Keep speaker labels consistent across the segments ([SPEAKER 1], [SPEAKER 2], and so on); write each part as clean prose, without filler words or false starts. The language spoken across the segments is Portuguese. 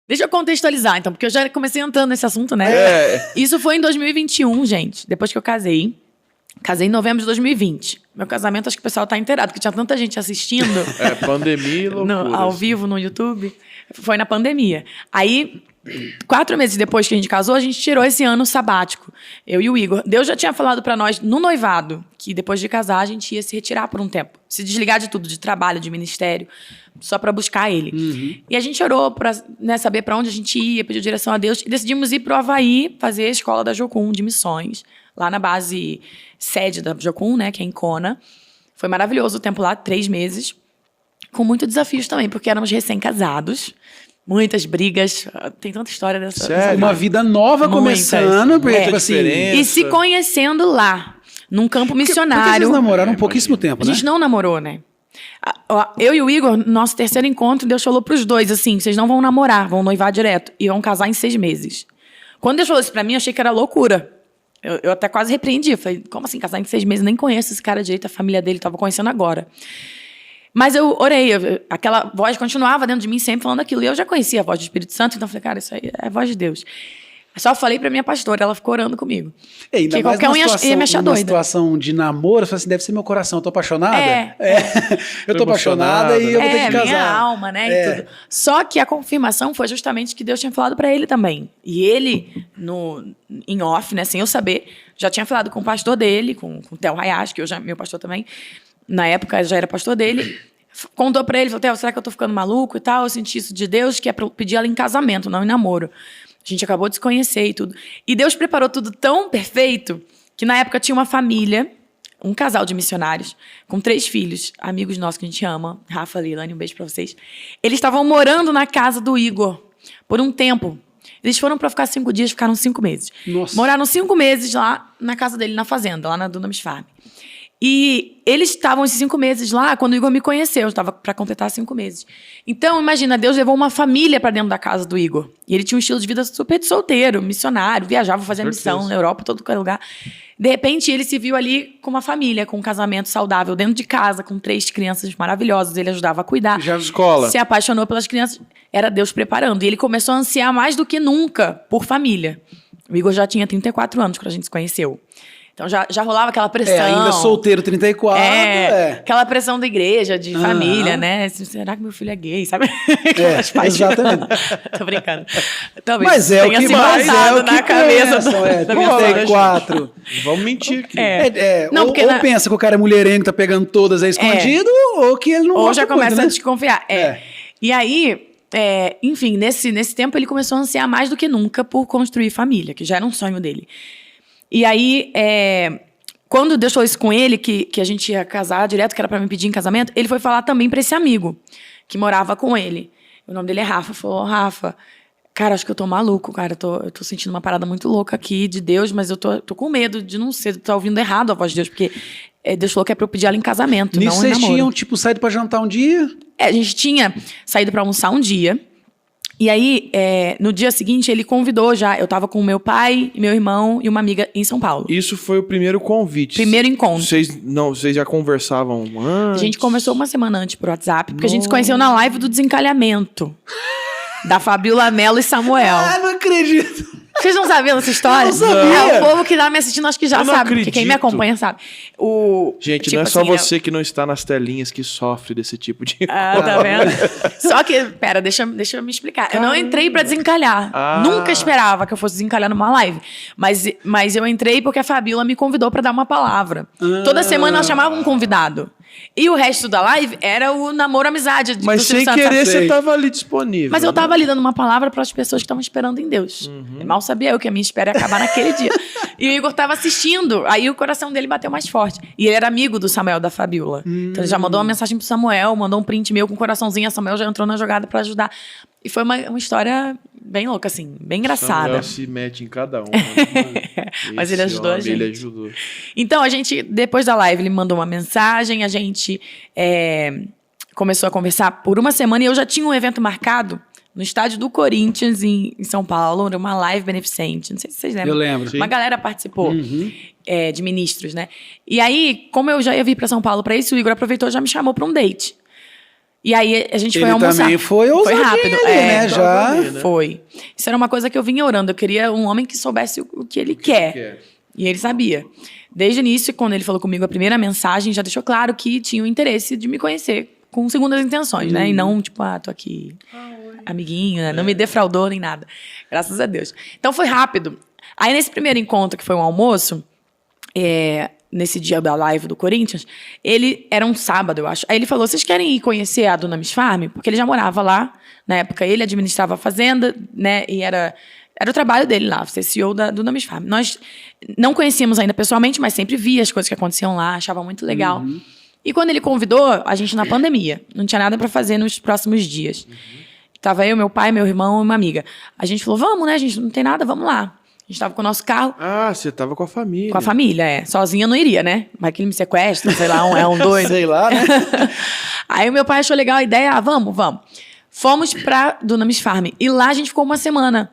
[SPEAKER 1] Deixa eu contextualizar, então, porque eu já comecei entrando nesse assunto, né? Isso foi em 2021, gente, depois que eu casei. Casei em novembro de 2020. Meu casamento, acho que o pessoal tá inteirado, porque tinha tanta gente assistindo.
[SPEAKER 2] Pandemia e loucura.
[SPEAKER 1] Ao vivo, no YouTube. Foi na pandemia. Aí, 4 meses depois que a gente casou, a gente tirou esse ano sabático. Eu e o Igor. Deus já tinha falado pra nós, no noivado, que depois de casar, a gente ia se retirar por um tempo. Se desligar de tudo, de trabalho, de ministério, só pra buscar ele. E a gente orou pra saber pra onde a gente ia, pediu direção a Deus. E decidimos ir pro Havaí, fazer a escola da Jocum, de missões. Lá na base sede da Jocum, né, que é em Kona. Foi maravilhoso o tempo lá, 3 meses. Com muitos desafios também, porque éramos recém-casados. Muitas brigas. Tem tanta história dessa.
[SPEAKER 3] Sério? Uma vida nova começando. Porque, tipo assim,
[SPEAKER 1] e se conhecendo lá, num campo missionário.
[SPEAKER 3] Porque vocês namoraram pouquíssimo tempo, né?
[SPEAKER 1] A gente não namorou, né? Eu e o Igor, nosso terceiro encontro, Deus falou pros dois, assim, vocês não vão namorar, vão noivar direto. E vão casar em 6 meses. Quando Deus falou isso pra mim, eu achei que era loucura. Eu até quase repreendi. Falei, como assim, casar em 6 meses? Nem conheço esse cara direito, a família dele, tava conhecendo agora. Mas eu orei, aquela voz continuava dentro de mim sempre falando aquilo. E eu já conhecia a voz do Espírito Santo, então eu falei, cara, isso aí é a voz de Deus. Só falei pra minha pastora, ela ficou orando comigo.
[SPEAKER 3] Ainda mais ia me achar doida. Situação de namoro, eu falei assim, deve ser meu coração, eu tô apaixonada. Eu tô apaixonada e eu vou ter que casar.
[SPEAKER 1] Minha alma, né, e tudo. Só que a confirmação foi justamente que Deus tinha falado pra ele também. E ele, em off, né, sem eu saber, já tinha falado com o pastor dele, com o Theo Hayashi, que hoje é meu pastor também. Na época, já era pastor dele. Contou pra ele, falou, Theo, será que eu tô ficando maluco e tal? Eu senti isso de Deus, que é pra eu pedir ela em casamento, não em namoro. A gente acabou de se conhecer e tudo. E Deus preparou tudo tão perfeito que na época tinha uma família, um casal de missionários, com 3 filhos, amigos nossos que a gente ama, Rafa, Lilane, um beijo pra vocês. Eles estavam morando na casa do Igor por um tempo. Eles foram pra ficar 5 dias, ficaram 5 meses.
[SPEAKER 3] Nossa.
[SPEAKER 1] Moraram 5 meses lá na casa dele, na fazenda, lá na Dunamis Farm. E eles estavam esses 5 meses lá quando o Igor me conheceu. Eu estava para completar 5 meses. Então, imagina, Deus levou uma família para dentro da casa do Igor. E ele tinha um estilo de vida super de solteiro, missionário, viajava, fazia missão na Europa, todo lugar. De repente, ele se viu ali com uma família, com um casamento saudável, dentro de casa, com 3 crianças maravilhosas. Ele ajudava a cuidar.
[SPEAKER 2] Já na escola.
[SPEAKER 1] Se apaixonou pelas crianças. Era Deus preparando. E ele começou a ansiar mais do que nunca por família. O Igor já tinha 34 anos quando a gente se conheceu. Então já rolava aquela pressão.
[SPEAKER 3] Ainda solteiro, 34.
[SPEAKER 1] Aquela pressão da igreja, de família, né? Será que meu filho é gay, sabe?
[SPEAKER 3] Exatamente.
[SPEAKER 1] Tô brincando. Talvez
[SPEAKER 3] mas é o que mais
[SPEAKER 1] na cabeça
[SPEAKER 3] da 34.
[SPEAKER 2] Vamos mentir aqui.
[SPEAKER 1] Não,
[SPEAKER 3] ou pensa que o cara é mulherengo, tá pegando todas aí escondido, ou que ele não
[SPEAKER 1] ou
[SPEAKER 3] gosta
[SPEAKER 1] já começa
[SPEAKER 3] muito,
[SPEAKER 1] a desconfiar. E aí, enfim, nesse tempo ele começou a ansiar mais do que nunca por construir família, que já era um sonho dele. E aí, quando Deus falou isso com ele, que a gente ia casar direto, que era pra me pedir em casamento, ele foi falar também pra esse amigo, que morava com ele. O nome dele é Rafa. Falou, Rafa, cara, acho que eu tô maluco, cara. Eu tô sentindo uma parada muito louca aqui de Deus, mas eu tô com medo de não ser, tá ouvindo errado a voz de Deus, porque Deus falou que é pra eu pedir ela em casamento,
[SPEAKER 3] nisso
[SPEAKER 1] não em namoro.
[SPEAKER 3] Vocês tinham, tipo, saído pra jantar um dia?
[SPEAKER 1] A gente tinha saído pra almoçar um dia. E aí, no dia seguinte, ele convidou já. Eu tava com o meu pai, meu irmão e uma amiga em São Paulo.
[SPEAKER 2] Isso foi o primeiro convite.
[SPEAKER 1] Primeiro encontro.
[SPEAKER 2] Vocês já conversavam antes?
[SPEAKER 1] A gente conversou uma semana antes por WhatsApp, porque a gente se conheceu na live do desencalhamento. Da Fabiola Mello e Samuel.
[SPEAKER 3] Não acredito.
[SPEAKER 1] Vocês não sabiam dessa história?
[SPEAKER 3] Eu não sabia.
[SPEAKER 1] O povo que tá me assistindo acho que já sabe, porque quem me acompanha sabe.
[SPEAKER 2] Gente,
[SPEAKER 1] tipo
[SPEAKER 2] não é só
[SPEAKER 1] assim,
[SPEAKER 2] você que não está nas telinhas que sofre desse tipo de coisa.
[SPEAKER 1] Tá vendo? Só que, pera, deixa eu me explicar. Eu não entrei pra desencalhar. Nunca esperava que eu fosse desencalhar numa live. Mas eu entrei porque a Fabiola me convidou pra dar uma palavra. Toda semana ela chamava um convidado. E o resto da live era o namoro amizade.
[SPEAKER 2] Mas sem querer você tava ali disponível.
[SPEAKER 1] Mas eu tava ali dando uma palavra para as pessoas que estavam esperando em Deus. Mal sabia eu que a minha espera ia acabar naquele dia. E o Igor tava assistindo. Aí o coração dele bateu mais forte. E ele era amigo do Samuel, da Fabiola. Então ele já mandou uma mensagem pro Samuel, mandou um print meu com um coraçãozinho. A Samuel já entrou na jogada para ajudar. E foi uma história bem louca, assim, bem engraçada.
[SPEAKER 2] Samuel se mete em cada um.
[SPEAKER 1] Mas ele ajudou a gente.
[SPEAKER 2] Ele ajudou.
[SPEAKER 1] Então, a gente, depois da live, ele mandou uma mensagem, a gente começou a conversar por uma semana e eu já tinha um evento marcado no estádio do Corinthians, em São Paulo, era uma live beneficente. Não sei se vocês lembram.
[SPEAKER 3] Eu lembro.
[SPEAKER 1] Uma galera participou, de ministros, né? E aí, como eu já ia vir para São Paulo para isso, o Igor aproveitou e já me chamou para um date. E aí a gente foi
[SPEAKER 3] Ele
[SPEAKER 1] almoçar.
[SPEAKER 3] também foi
[SPEAKER 1] rápido,
[SPEAKER 3] ali, né? Já.
[SPEAKER 1] Foi. Isso era uma coisa que eu vinha orando. Eu queria um homem que soubesse o que ele quer. E ele sabia. Desde o início, quando ele falou comigo a primeira mensagem, já deixou claro que tinha o interesse de me conhecer com segundas intenções, né? E não, tipo, tô aqui, amiguinho, né? Não me defraudou nem nada. Graças a Deus. Então foi rápido. Aí nesse primeiro encontro, que foi um almoço, nesse dia da live do Corinthians, era um sábado, eu acho. Aí ele falou, vocês querem ir conhecer a Dunamis Farm? Porque ele já morava lá, na época ele administrava a fazenda, né? E era o trabalho dele lá, ser CEO da Dunamis Farm. Nós não conhecíamos ainda pessoalmente, mas sempre via as coisas que aconteciam lá, achava muito legal. E quando ele convidou, a gente na pandemia, não tinha nada para fazer nos próximos dias. Tava eu, meu pai, meu irmão e uma amiga. A gente falou, vamos, né, gente, não tem nada, vamos lá. A gente tava com o nosso carro.
[SPEAKER 2] Ah, você tava com a família.
[SPEAKER 1] Com a família, Sozinha eu não iria, né? Vai que ele me sequestra, sei lá, é um doido.
[SPEAKER 3] Sei lá, né?
[SPEAKER 1] Aí o meu pai achou legal a ideia, vamos. Fomos pra Dunamis Farm. E lá a gente ficou uma semana.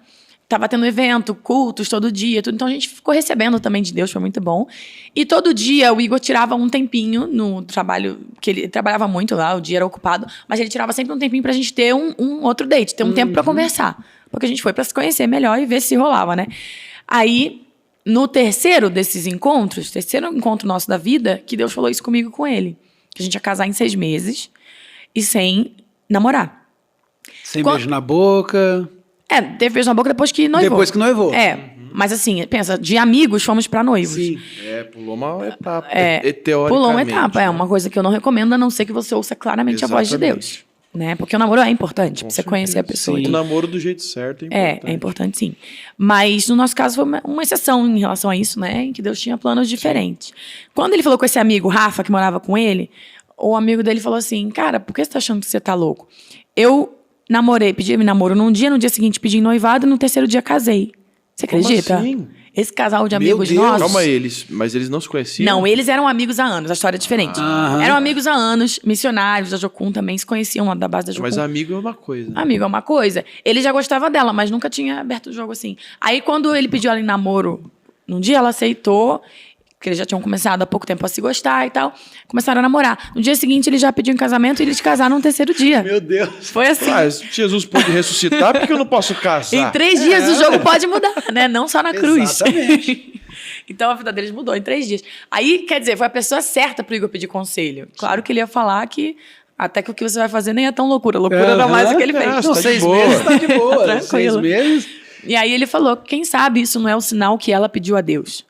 [SPEAKER 1] Tava tendo evento, cultos todo dia, tudo. Então a gente ficou recebendo também de Deus, foi muito bom. E todo dia o Igor tirava um tempinho no trabalho, que ele trabalhava muito lá, o dia era ocupado, mas ele tirava sempre um tempinho pra gente ter um outro date, ter um tempo pra conversar. Porque a gente foi pra se conhecer melhor e ver se rolava, né? Aí, no terceiro desses encontros, terceiro encontro nosso da vida, que Deus falou isso comigo e com ele. Que a gente ia casar em 6 meses e sem namorar.
[SPEAKER 3] Sem beijo na boca.
[SPEAKER 1] Teve beijo na boca depois que noivou.
[SPEAKER 3] Depois que noivou.
[SPEAKER 1] Mas assim, pensa, de amigos fomos pra noivos.
[SPEAKER 3] Sim.
[SPEAKER 2] Pulou uma etapa,
[SPEAKER 1] teoricamente. Pulou uma etapa,
[SPEAKER 2] né?
[SPEAKER 1] uma coisa que eu não recomendo, a não ser que você ouça claramente a voz de Deus. Né? Porque o namoro é importante, pra você conhecer a pessoa.
[SPEAKER 2] Sim. O namoro do jeito certo é importante.
[SPEAKER 1] É importante, sim. Mas, no nosso caso, foi uma exceção em relação a isso, né? Em que Deus tinha planos diferentes. Quando ele falou com esse amigo, Rafa, que morava com ele, o amigo dele falou assim, cara, por que você tá achando que você tá louco? Eu namorei, pedi namoro num dia, no dia seguinte pedi noivado e no terceiro dia casei. Você acredita?
[SPEAKER 2] Como assim?
[SPEAKER 1] Esse casal de amigos nossos...
[SPEAKER 2] Calma, mas eles não se conheciam?
[SPEAKER 1] Não, eles eram amigos há anos, a história é diferente. Eram amigos há anos, missionários da Jocum também se conheciam lá da base da Jocum.
[SPEAKER 2] Mas amigo é uma coisa.
[SPEAKER 1] Amigo é uma coisa. Ele já gostava dela, mas nunca tinha aberto o jogo assim. Aí quando ele pediu ela em namoro, num dia ela aceitou, porque eles já tinham começado há pouco tempo a se gostar e tal, começaram a namorar. No dia seguinte ele já pediu em casamento e eles casaram no terceiro dia.
[SPEAKER 3] Meu Deus.
[SPEAKER 1] Foi assim.
[SPEAKER 2] Jesus pôde ressuscitar, por que eu não posso casar?
[SPEAKER 1] Em 3 dias o jogo pode mudar, né? Não só na cruz.
[SPEAKER 3] Exatamente.
[SPEAKER 1] Então a vida deles mudou em 3 dias. Aí, quer dizer, foi a pessoa certa pro Igor pedir conselho. Claro que ele ia falar que até que o que você vai fazer nem é tão loucura. Loucura era mais o que ele fez.
[SPEAKER 3] Não, 6 meses tá de boa.
[SPEAKER 1] Tranquilo.
[SPEAKER 3] 6 meses.
[SPEAKER 1] E aí ele falou, quem sabe isso não é o sinal que ela pediu a Deus.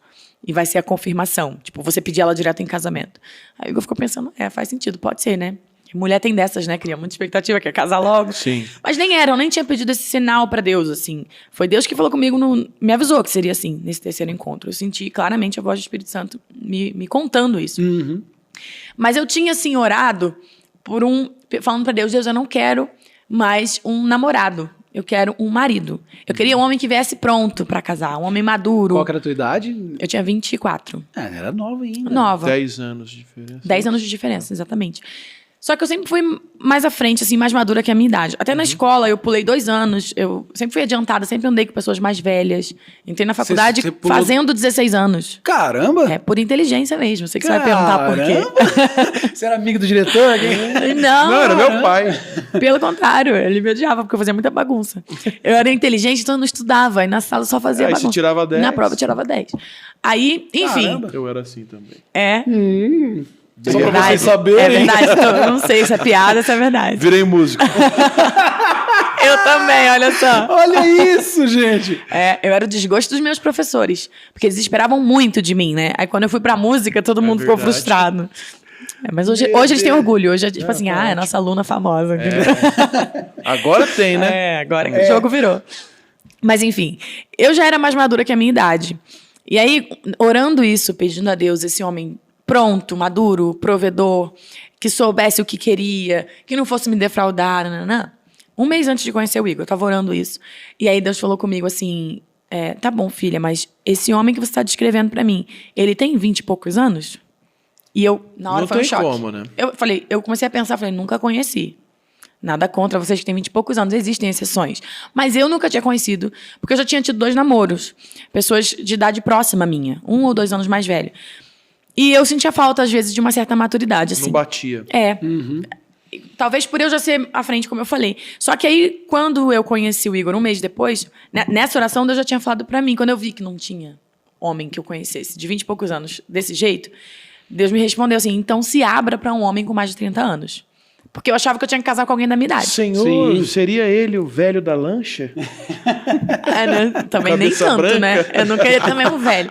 [SPEAKER 1] E vai ser a confirmação. Tipo, você pedir ela direto em casamento. Aí o Igor ficou pensando, faz sentido, pode ser, né? Mulher tem dessas, né? Cria muita expectativa, quer casar logo.
[SPEAKER 2] Sim.
[SPEAKER 1] Mas eu nem tinha pedido esse sinal pra Deus, assim. Foi Deus que falou comigo, me avisou que seria assim, nesse terceiro encontro. Eu senti claramente a voz do Espírito Santo me contando isso. Mas eu tinha, assim, orado falando pra Deus, eu não quero mais um namorado. Eu quero um marido. Eu queria um homem que viesse pronto pra casar, um homem maduro.
[SPEAKER 3] Qual que era a tua idade?
[SPEAKER 1] Eu tinha 24.
[SPEAKER 3] Era nova ainda.
[SPEAKER 1] Nova.
[SPEAKER 2] 10 anos de diferença.
[SPEAKER 1] 10 anos de diferença, exatamente. Só que eu sempre fui mais à frente, assim, mais madura que a minha idade. Até na escola, eu pulei 2 anos. Eu sempre fui adiantada, sempre andei com pessoas mais velhas. Entrei na faculdade fazendo 16 anos.
[SPEAKER 3] Caramba!
[SPEAKER 1] Por inteligência mesmo. Sei que você vai perguntar por quê.
[SPEAKER 3] Você era amigo do diretor?
[SPEAKER 1] Não,
[SPEAKER 2] era meu pai.
[SPEAKER 1] Pelo contrário, ele me odiava, porque eu fazia muita bagunça. Eu era inteligente, então eu não estudava. E na sala só fazia bagunça.
[SPEAKER 2] Aí você tirava 10.
[SPEAKER 1] Na prova eu tirava 10. Aí, enfim.
[SPEAKER 3] Caramba.
[SPEAKER 2] Eu era assim também.
[SPEAKER 3] Só pra vocês saberem.
[SPEAKER 1] É verdade, eu não sei se é piada, se é verdade.
[SPEAKER 2] Virei músico.
[SPEAKER 1] Eu também, olha só.
[SPEAKER 3] Olha isso, gente.
[SPEAKER 1] Eu era o desgosto dos meus professores, porque eles esperavam muito de mim, né? Aí quando eu fui pra música, todo mundo ficou frustrado. Mas hoje eles têm orgulho. Hoje é tipo assim, é nossa aluna famosa.
[SPEAKER 2] Agora tem, né?
[SPEAKER 1] Agora que o jogo virou. Mas enfim, eu já era mais madura que a minha idade. E aí, orando isso, pedindo a Deus esse homem pronto, maduro, provedor, que soubesse o que queria, que não fosse me defraudar, nananã. 1 mês antes de conhecer o Igor, eu tava orando isso. E aí Deus falou comigo assim, tá bom, filha, mas esse homem que você tá descrevendo pra mim, ele tem 20 e poucos anos? E eu, na hora, foi um choque.
[SPEAKER 2] Como, né?
[SPEAKER 1] Eu comecei a pensar, nunca conheci. Nada contra vocês que têm 20 e poucos anos, existem exceções. Mas eu nunca tinha conhecido, porque eu já tinha tido 2 namoros. Pessoas de idade próxima minha, 1 ou 2 anos mais velho. E eu sentia falta, às vezes, de uma certa maturidade, assim.
[SPEAKER 2] Não batia.
[SPEAKER 1] Talvez por eu já ser à frente, como eu falei. Só que aí, quando eu conheci o Igor um mês depois, nessa oração, Deus já tinha falado pra mim. Quando eu vi que não tinha homem que eu conhecesse de 20 e poucos anos desse jeito, Deus me respondeu assim, então se abra pra um homem com mais de 30 anos. Porque eu achava que eu tinha que casar com alguém da minha idade.
[SPEAKER 2] Senhor, seria ele o velho da lancha?
[SPEAKER 1] Né? Também nem tanto, branca. Né? Eu não queria também um velho.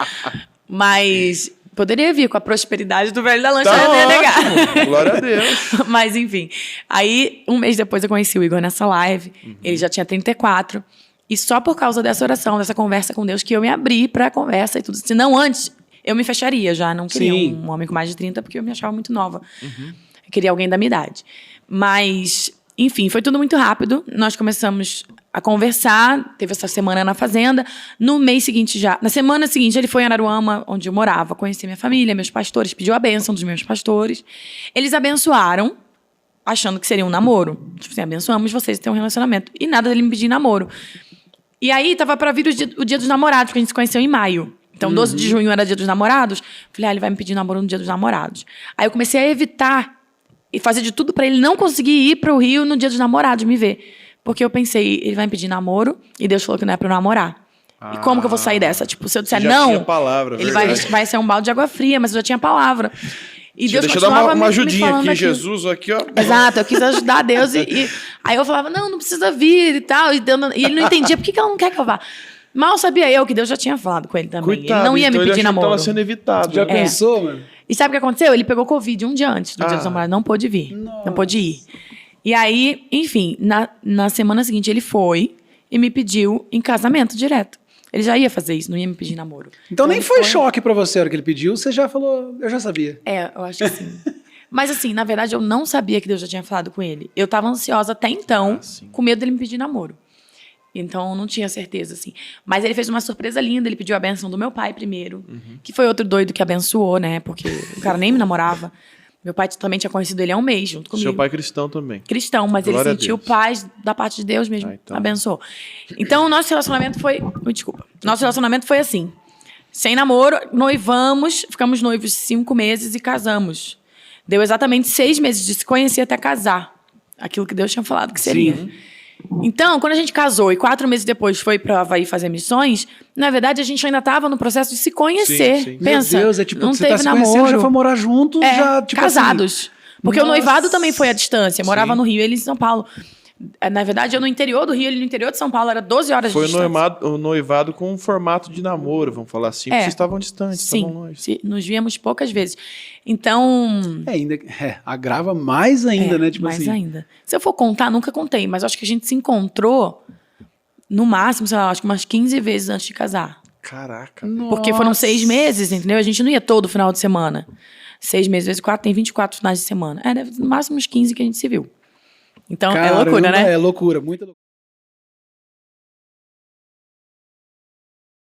[SPEAKER 1] Mas poderia vir com a prosperidade do velho da lancha, eu não ia negar.
[SPEAKER 2] Glória a Deus.
[SPEAKER 1] Mas enfim, aí um mês depois eu conheci o Igor nessa live, ele já tinha 34, e só por causa dessa oração, dessa conversa com Deus, que eu me abri pra conversa e tudo. Se não antes, eu me fecharia já, não queria um homem com mais de 30, porque eu me achava muito nova. Eu queria alguém da minha idade. Mas, enfim, foi tudo muito rápido. Nós começamos a conversar, teve essa semana na fazenda. No mês seguinte já, na semana seguinte, ele foi em Araruama, onde eu morava, conheci minha família, meus pastores, pediu a bênção dos meus pastores. Eles abençoaram, achando que seria um namoro. Tipo assim, abençoamos vocês ter um relacionamento. E nada dele me pedir namoro. E aí, tava pra vir o dia dos namorados, porque a gente se conheceu em maio. Então, 12 de junho era dia dos namorados. Falei, ele vai me pedir namoro no dia dos namorados. Aí eu comecei a evitar e fazer de tudo pra ele não conseguir ir pro Rio no dia dos namorados, me ver. Porque eu pensei, ele vai me pedir namoro e Deus falou que não é pra eu namorar. E como que eu vou sair dessa? Tipo, se eu disser não,
[SPEAKER 2] tinha palavra,
[SPEAKER 1] ele vai ser um balde de água fria, mas eu já tinha palavra. E Deus
[SPEAKER 2] deixa eu dar uma ajudinha aqui,
[SPEAKER 1] aquilo.
[SPEAKER 2] Jesus, aqui, ó.
[SPEAKER 1] Exato, eu quis ajudar Deus. Aí eu falava, não precisa vir e tal. E ele não entendia, por que ela não quer que eu vá? Mal sabia eu que Deus já tinha falado com ele também.
[SPEAKER 2] Coitado,
[SPEAKER 1] ele não ia
[SPEAKER 2] então
[SPEAKER 1] me pedir namoro.
[SPEAKER 2] Ele estava sendo evitado.
[SPEAKER 3] Já pensou, mano?
[SPEAKER 1] E sabe o que aconteceu? Ele pegou Covid um dia antes do dia dos namorados. Não pôde vir. Não pôde ir. E aí, enfim, na semana seguinte ele foi e me pediu em casamento direto. Ele já ia fazer isso, não ia me pedir namoro.
[SPEAKER 3] Então nem foi choque pra você a hora que ele pediu, você já falou, eu já sabia.
[SPEAKER 1] Eu acho que sim. Mas assim, na verdade, eu não sabia que Deus já tinha falado com ele. Eu tava ansiosa até então, com medo dele me pedir namoro. Então, eu não tinha certeza, assim. Mas ele fez uma surpresa linda, ele pediu a bênção do meu pai primeiro, que foi outro doido que abençoou, né? Porque o cara nem me namorava. Meu pai também tinha conhecido ele há um mês, junto comigo.
[SPEAKER 2] Seu pai cristão também.
[SPEAKER 1] Cristão, mas
[SPEAKER 2] Glória
[SPEAKER 1] ele sentiu paz da parte de Deus mesmo,
[SPEAKER 2] então.
[SPEAKER 1] abençoou. Então, o nosso relacionamento foi... Nosso relacionamento foi assim. Sem namoro, noivamos, ficamos noivos 5 meses e casamos. Deu exatamente 6 meses de se conhecer até casar. Aquilo que Deus tinha falado que seria. Sim. Então, quando a gente casou e 4 meses depois foi para o Havaí fazer missões, na verdade, a gente ainda estava no processo de se conhecer. Sim.
[SPEAKER 3] Pensa, meu Deus, é tipo, não você teve namoro. Já foi morar juntos, já, tipo
[SPEAKER 1] casados.
[SPEAKER 3] Assim.
[SPEAKER 1] Porque o noivado também foi à distância. Eu morava no Rio, ele em São Paulo. Na verdade, eu no interior do Rio, ele no interior de São Paulo, era 12 horas de distância.
[SPEAKER 2] Foi o noivado com um formato de namoro, vamos falar assim, porque vocês estavam distantes, estavam longe.
[SPEAKER 1] Sim, nos víamos poucas vezes. Então...
[SPEAKER 3] agrava mais ainda, né? Tipo
[SPEAKER 1] mais
[SPEAKER 3] assim.
[SPEAKER 1] ainda. Se eu for contar, nunca contei, mas acho que a gente se encontrou, no máximo, sei lá, acho que umas 15 vezes antes de casar.
[SPEAKER 2] Caraca.
[SPEAKER 1] Porque foram 6 meses, entendeu? A gente não ia todo final de semana. 6 meses vezes 4, tem 24 finais de semana. Deve no máximo uns 15 que a gente se viu. Então, é loucura, né?
[SPEAKER 3] É loucura, muita loucura.